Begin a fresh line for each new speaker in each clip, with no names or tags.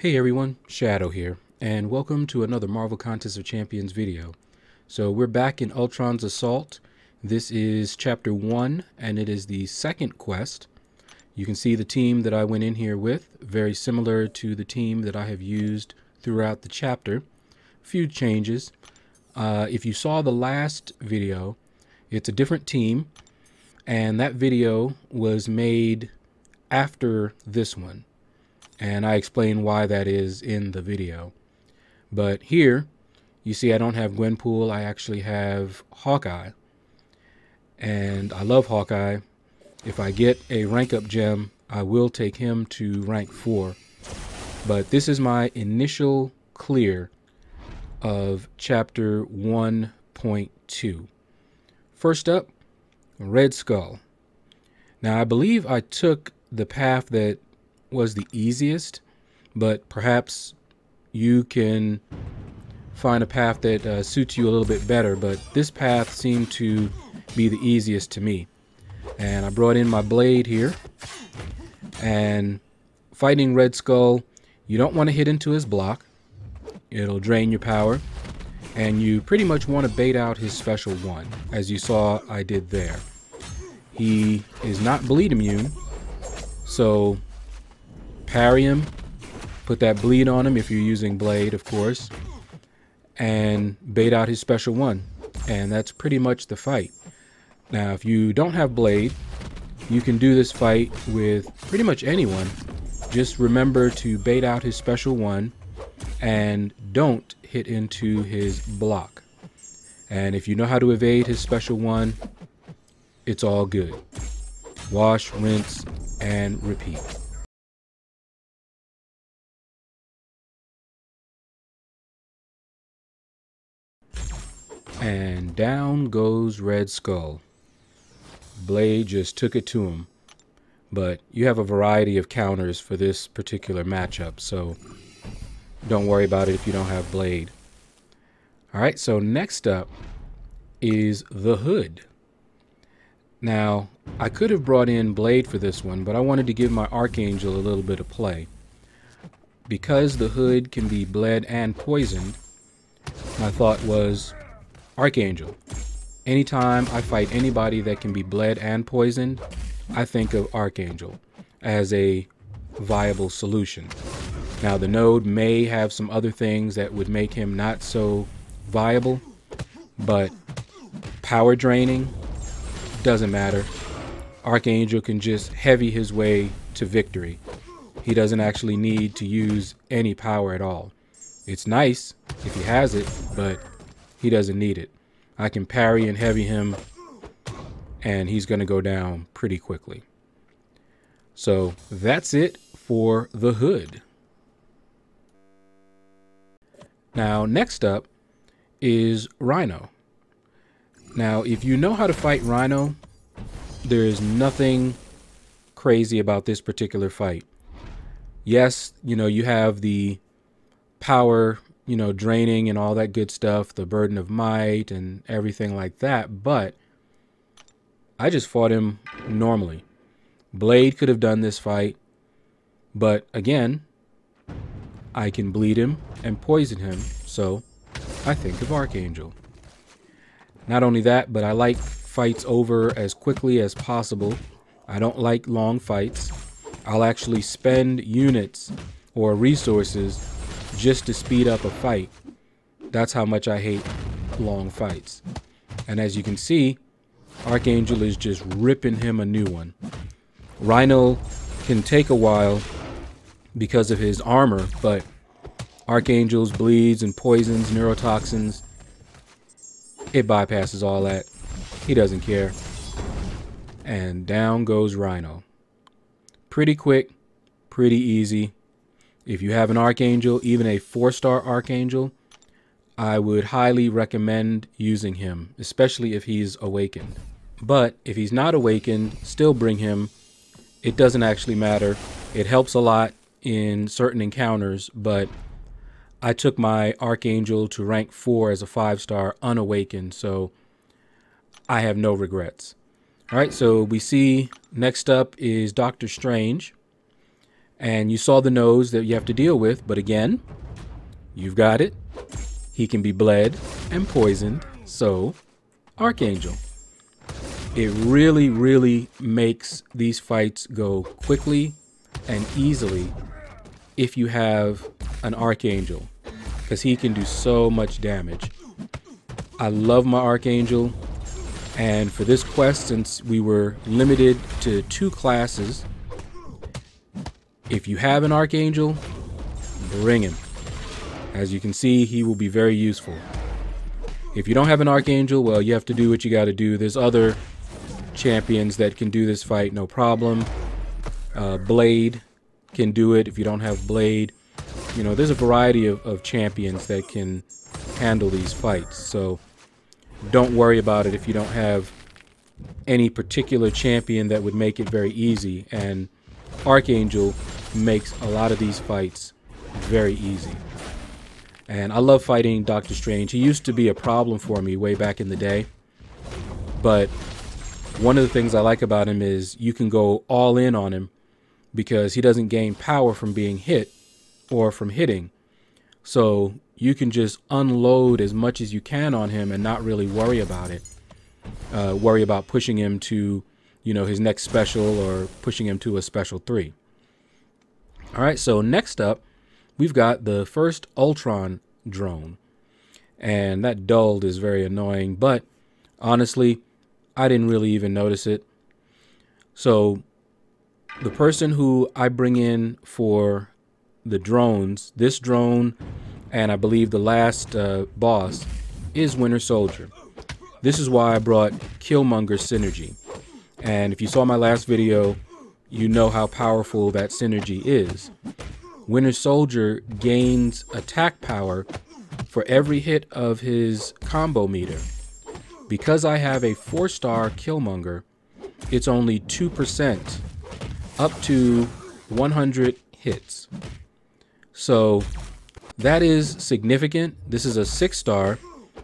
Hey everyone, Shaedow here, and welcome to another Marvel Contest of Champions video. So we're back in Ultron's Assault. This is Chapter 1, and it is the second quest. You can see the team that I went in here with, very similar to the team that I have used throughout the chapter. A few changes. If you saw the last video, it's a different team, and that video was made after this one. And I explain why that is in the video. But here, you see I don't have Gwenpool, I actually have Hawkeye. And I love Hawkeye. If I get a rank up gem, I will take him to rank 4. But this is my initial clear of chapter 1.2. First up, Red Skull. Now I believe I took the path that was the easiest, but perhaps you can find a path that suits you a little bit better, but this path seemed to be the easiest to me. And I brought in my blade here, and fighting Red Skull, you don't want to hit into his block. It'll drain your power, and you pretty much want to bait out his special one, as you saw I did there. He is not bleed immune, so parry him, put that bleed on him if you're using blade, of course, and bait out his special one. And that's pretty much the fight. Now, if you don't have blade, you can do this fight with pretty much anyone. Just remember to bait out his special one and don't hit into his block. And if you know how to evade his special one, it's all good. Wash, rinse, and repeat. And down goes Red Skull. Blade just took it to him. But you have a variety of counters for this particular matchup, so don't worry about it if you don't have Blade. Alright, so next up is the Hood. Now, I could have brought in Blade for this one, but I wanted to give my Archangel a little bit of play. Because the Hood can be bled and poisoned, my thought was Archangel. Anytime I fight anybody that can be bled and poisoned, I think of Archangel as a viable solution. Now the node may have some other things that would make him not so viable, but power draining doesn't matter. Archangel can just heavy his way to victory. He doesn't actually need to use any power at all. It's nice if he has it, but he doesn't need it. I can parry and heavy him, and he's going to go down pretty quickly. So that's it for the Hood. Now, next up is Rhino. Now, if you know how to fight Rhino, there is nothing crazy about this particular fight. Yes, you have the power draining and all that good stuff, the burden of might and everything like that, but I just fought him normally. Blade could have done this fight, but again, I can bleed him and poison him, so I think of Archangel. Not only that, but I like fights over as quickly as possible. I don't like long fights. I'll actually spend units or resources just to speed up a fight. That's how much I hate long fights. And as you can see, Archangel is just ripping him a new one. Rhino can take a while because of his armor, but Archangel's bleeds and poisons, neurotoxins, it bypasses all that. He doesn't care. And down goes Rhino. Pretty quick, pretty easy. If you have an Archangel, even a 4-star Archangel, I would highly recommend using him, especially if he's awakened. But if he's not awakened, still bring him. It doesn't actually matter. It helps a lot in certain encounters, but I took my Archangel to rank 4 as a 5-star unawakened, so I have no regrets. All right, so we see next up is Doctor Strange. And you saw the nose that you have to deal with, but again, you've got it. He can be bled and poisoned, so Archangel. It really, really makes these fights go quickly and easily if you have an Archangel, because he can do so much damage. I love my Archangel, and for this quest, since we were limited to 2 classes, if you have an Archangel, bring him. As you can see, he will be very useful. If you don't have an Archangel, well, you have to do what you got to do. There's other champions that can do this fight, no problem. Blade can do it if you don't have Blade. You know, there's a variety of champions that can handle these fights. So don't worry about it if you don't have any particular champion that would make it very easy. And Archangel makes a lot of these fights very easy. And I love fighting Doctor Strange. He used to be a problem for me way back in the day. But one of the things I like about him is you can go all in on him because he doesn't gain power from being hit or from hitting. So you can just unload as much as you can on him and not really worry about it. Worry about pushing him to, you know, his next special or pushing him to a special 3. All right, so next up, we've got the first Ultron drone. And that dulled is very annoying, but honestly, I didn't really even notice it. So the person who I bring in for the drones, this drone, and I believe the last boss, is Winter Soldier. This is why I brought Killmonger Synergy. And if you saw my last video, you know how powerful that synergy is. Winter Soldier gains attack power for every hit of his combo meter. Because I have a 4-star Killmonger, it's only 2% up to 100 hits. So that is significant. This is a 6-star,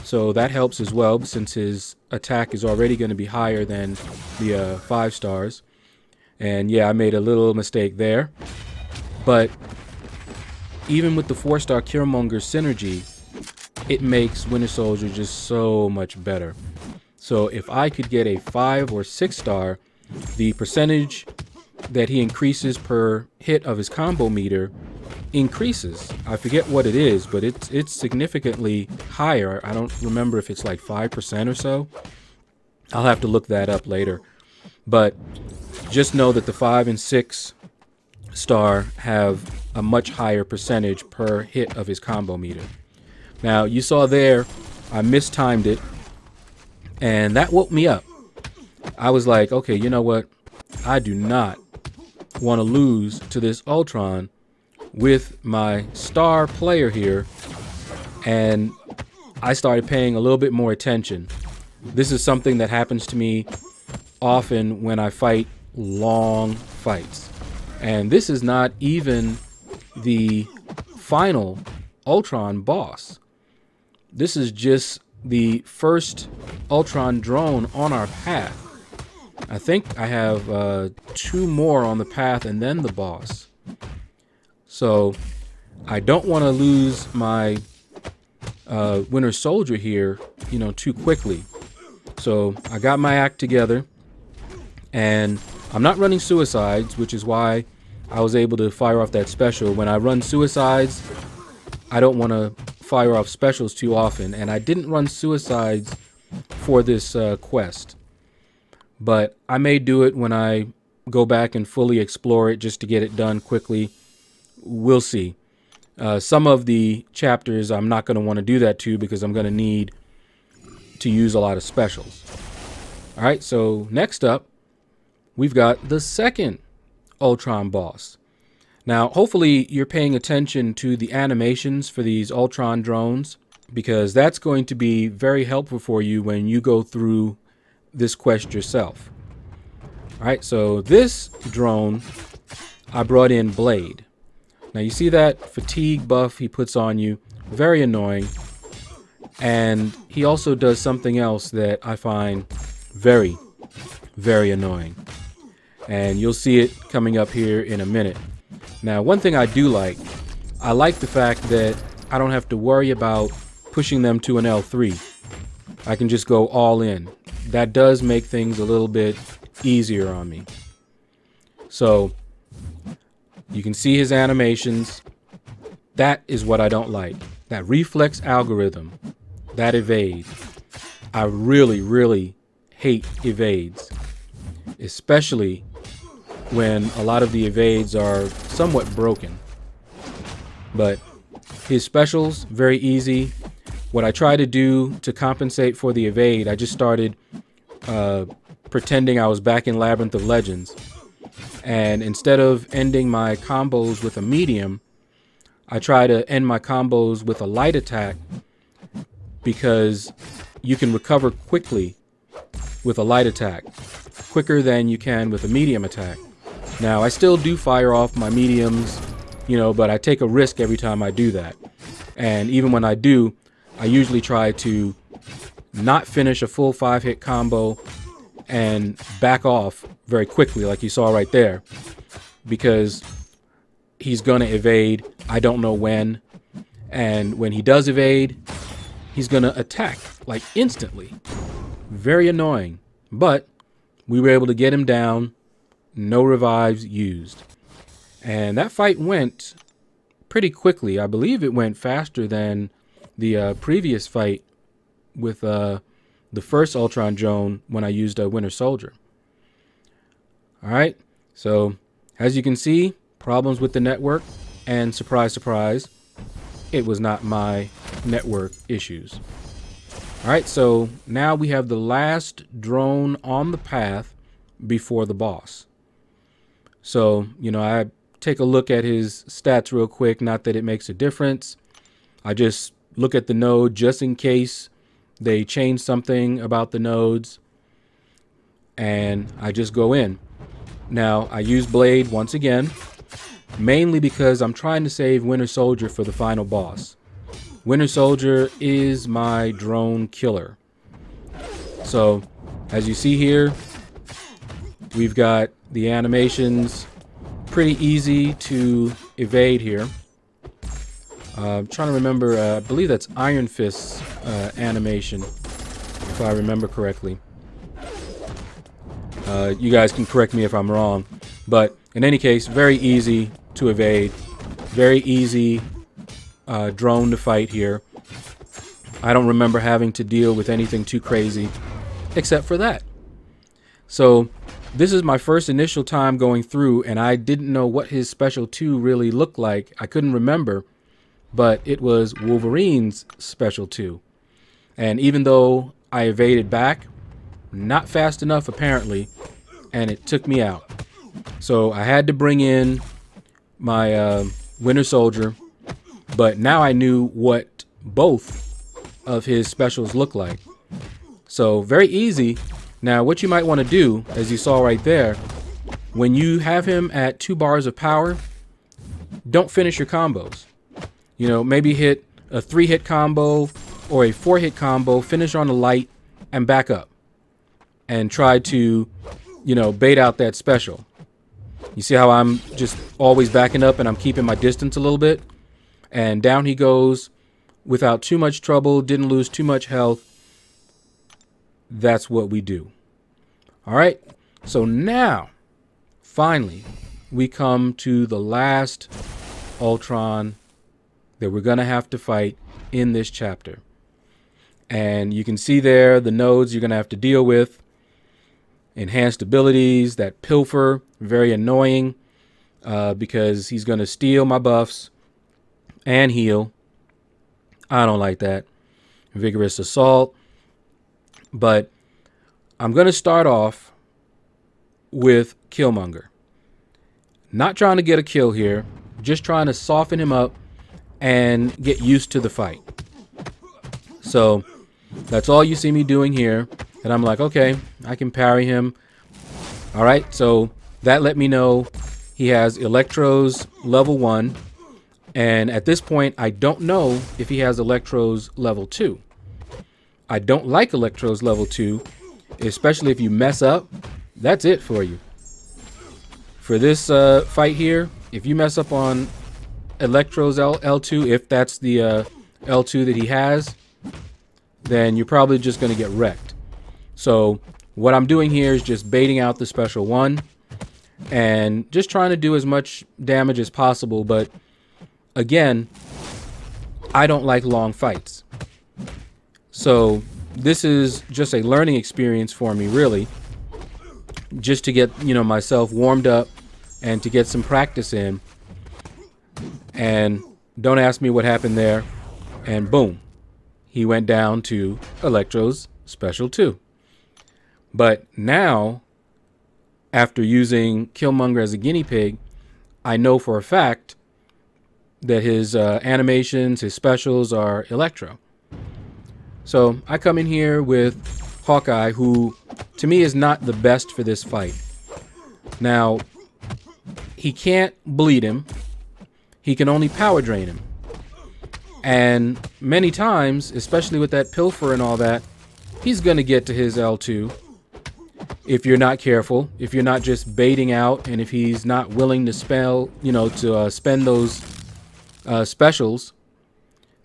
so that helps as well since his attack is already going to be higher than the 5 stars. And yeah, I made a little mistake there. But even with the 4-star Killmonger synergy, it makes Winter Soldier just so much better. So if I could get a 5 or 6-star, the percentage that he increases per hit of his combo meter increases. I forget what it is, but it's significantly higher. I don't remember if it's like 5% or so. I'll have to look that up later. But just know that the 5 and 6-star have a much higher percentage per hit of his combo meter. Now, you saw there, I mistimed it, and that woke me up. I was like, okay, you know what? I do not want to lose to this Ultron with my star player here. And I started paying a little bit more attention. This is something that happens to me often when I fight long fights. And this is not even the final Ultron boss. This is just the first Ultron drone on our path. I think I have 2 more on the path and then the boss. So I don't want to lose my Winter Soldier here, you know, too quickly. So I got my act together, and I'm not running suicides, which is why I was able to fire off that special. When I run suicides, I don't want to fire off specials too often, and I didn't run suicides for this quest. But I may do it when I go back and fully explore it just to get it done quickly. We'll see. Some of the chapters I'm not going to want to do that to because I'm going to need to use a lot of specials. All right, so next up, we've got the second Ultron boss. Now, hopefully you're paying attention to the animations for these Ultron drones, because that's going to be very helpful for you when you go through this quest yourself. All right, so this drone, I brought in Blade. Now you see that fatigue buff he puts on you, very annoying. And he also does something else that I find very, very annoying. And you'll see it coming up here in a minute. Now, one thing I do like, I like the fact that I don't have to worry about pushing them to an L3. I can just go all in. That does make things a little bit easier on me. So you can see his animations. That is what I don't like. That reflex algorithm, that evade. I really, really hate evades, especially when a lot of the evades are somewhat broken. But his specials, very easy. What I try to do to compensate for the evade, I just started pretending I was back in Labyrinth of Legends. And instead of ending my combos with a medium, I try to end my combos with a light attack, because you can recover quickly with a light attack, quicker than you can with a medium attack. Now, I still do fire off my mediums, you know, but I take a risk every time I do that. And even when I do, I usually try to not finish a full 5-hit combo and back off very quickly, like you saw right there, because he's gonna evade. I don't know when, and when he does evade, he's gonna attack like instantly. Very annoying, but we were able to get him down. No revives used, and that fight went pretty quickly. I believe it went faster than the previous fight with the first Ultron drone when I used a Winter Soldier. All right, so as you can see, problems with the network, and surprise, surprise, it was not my network issues. All right, so now we have the last drone on the path before the boss. So, you know, I take a look at his stats real quick, not that it makes a difference. I just look at the node just in case they change something about the nodes, and I just go in. Now, I use Blade once again, mainly because I'm trying to save Winter Soldier for the final boss. Winter Soldier is my drone killer. So, as you see here, we've got the animations pretty easy to evade here. I'm trying to remember, I believe that's Iron Fist's animation, if I remember correctly. You guys can correct me if I'm wrong, but in any case, very easy to evade, very easy drone to fight here. I don't remember having to deal with anything too crazy except for that. So this is my first initial time going through, and I didn't know what his special 2 really looked like. I couldn't remember, but it was Wolverine's special 2. And even though I evaded back, not fast enough apparently, and it took me out. So I had to bring in my Winter Soldier, but now I knew what both of his specials look like. So very easy. Now what you might want to do, as you saw right there, when you have him at 2 bars of power, don't finish your combos. You know, maybe hit a 3-hit combo or a 4-hit combo, finish on a light, and back up. And try to, you know, bait out that special. You see how I'm just always backing up and I'm keeping my distance a little bit? And down he goes without too much trouble, didn't lose too much health. That's what we do. All right, so now, finally, we come to the last Ultron that we're going to have to fight in this chapter. And you can see there the nodes you're going to have to deal with. Enhanced abilities, that pilfer, very annoying because he's going to steal my buffs and heal. I don't like that. Vigorous assault. But I'm going to start off with Killmonger. Not trying to get a kill here, just trying to soften him up and get used to the fight. So that's all you see me doing here. And I'm like, okay, I can parry him. All right, so that let me know he has Electros level 1. And at this point, I don't know if he has Electros level 2. I don't like Electros level 2, especially if you mess up. That's it for you. For this fight here, if you mess up on Electro's L2, if that's the L2 that he has, then you're probably just going to get wrecked. So what I'm doing here is just baiting out the special one and just trying to do as much damage as possible. But again, I don't like long fights. So this is just a learning experience for me, really, just to get, you know, myself warmed up and to get some practice in. And don't ask me what happened there. And boom, he went down to Electro's special 2. But now, after using Killmonger as a guinea pig, I know for a fact that his animations, his specials are Electro. So I come in here with Hawkeye, who to me is not the best for this fight. Now, he can't bleed him. He can only power drain him. And many times, especially with that pilfer and all that, he's going to get to his L2 if you're not careful, if you're not just baiting out, and if he's not willing to spend those specials.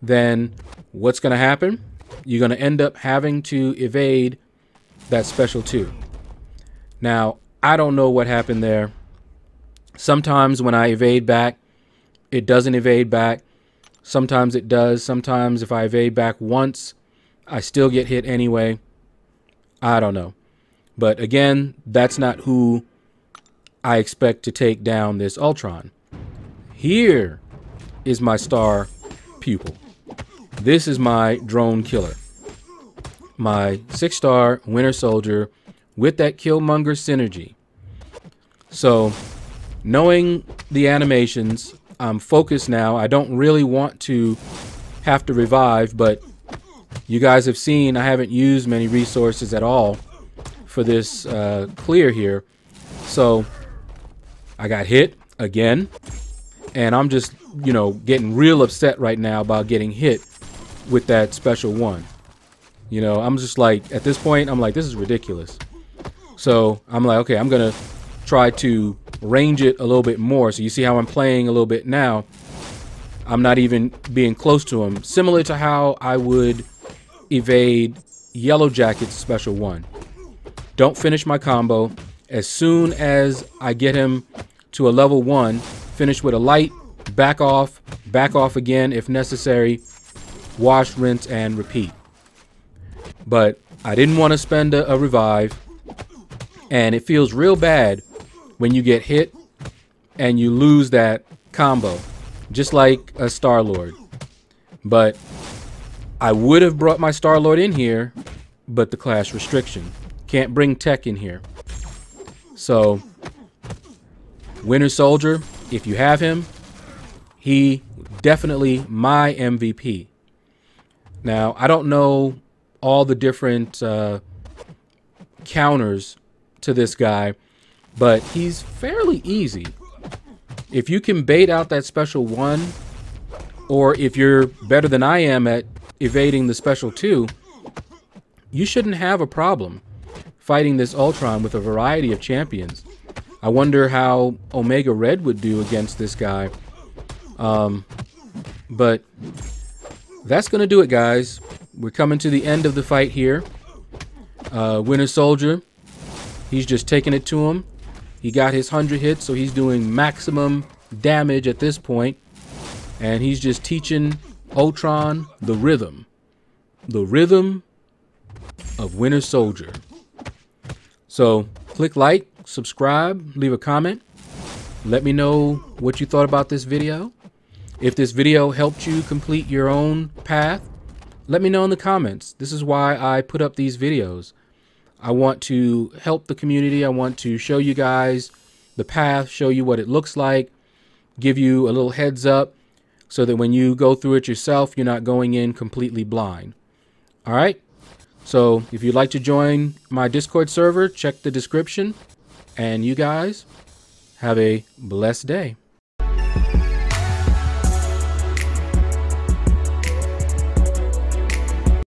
Then what's going to happen? You're going to end up having to evade that special 2. Now, I don't know what happened there. Sometimes when I evade back, it doesn't evade back. Sometimes it does. Sometimes if I evade back once, I still get hit anyway. I don't know. But again, that's not who I expect to take down this Ultron. Here is my star pupil. This is my drone killer. My 6-star Winter Soldier with that Killmonger synergy. So, knowing the animations, I'm focused now. I don't really want to have to revive, but you guys have seen I haven't used many resources at all for this clear here. So I got hit again, and I'm just, you know, getting real upset right now about getting hit with that special one. You know, I'm just like, at this point, I'm like, this is ridiculous. So I'm like, okay, I'm gonna try to range it a little bit more. So you see how I'm playing a little bit now. I'm not even being close to him. Similar to how I would evade Yellow Jacket's special one. Don't finish my combo. As soon as I get him to a level 1, finish with a light, back off again if necessary, wash, rinse, and repeat. But I didn't want to spend a revive, and it feels real bad when you get hit and you lose that combo, just like a Star-Lord. But I would have brought my Star-Lord in here, but the class restriction. Can't bring tech in here. So, Winter Soldier, if you have him, he definitely my MVP. Now, I don't know all the different counters to this guy, but he's fairly easy. If you can bait out that special 1, or if you're better than I am at evading the special 2, you shouldn't have a problem fighting this Ultron with a variety of champions. I wonder how Omega Red would do against this guy. But that's going to do it, guys. We're coming to the end of the fight here. Winter Soldier, he's just taking it to him. He got his 100 hits, so he's doing maximum damage at this point. And he's just teaching Ultron the rhythm. The rhythm of Winter Soldier. So, click like, subscribe, leave a comment. Let me know what you thought about this video. If this video helped you complete your own path, let me know in the comments. This is why I put up these videos. I want to help the community. I want to show you guys the path, show you what it looks like, give you a little heads up so that when you go through it yourself, you're not going in completely blind. All right? So if you'd like to join my Discord server, check the description. And you guys have a blessed day.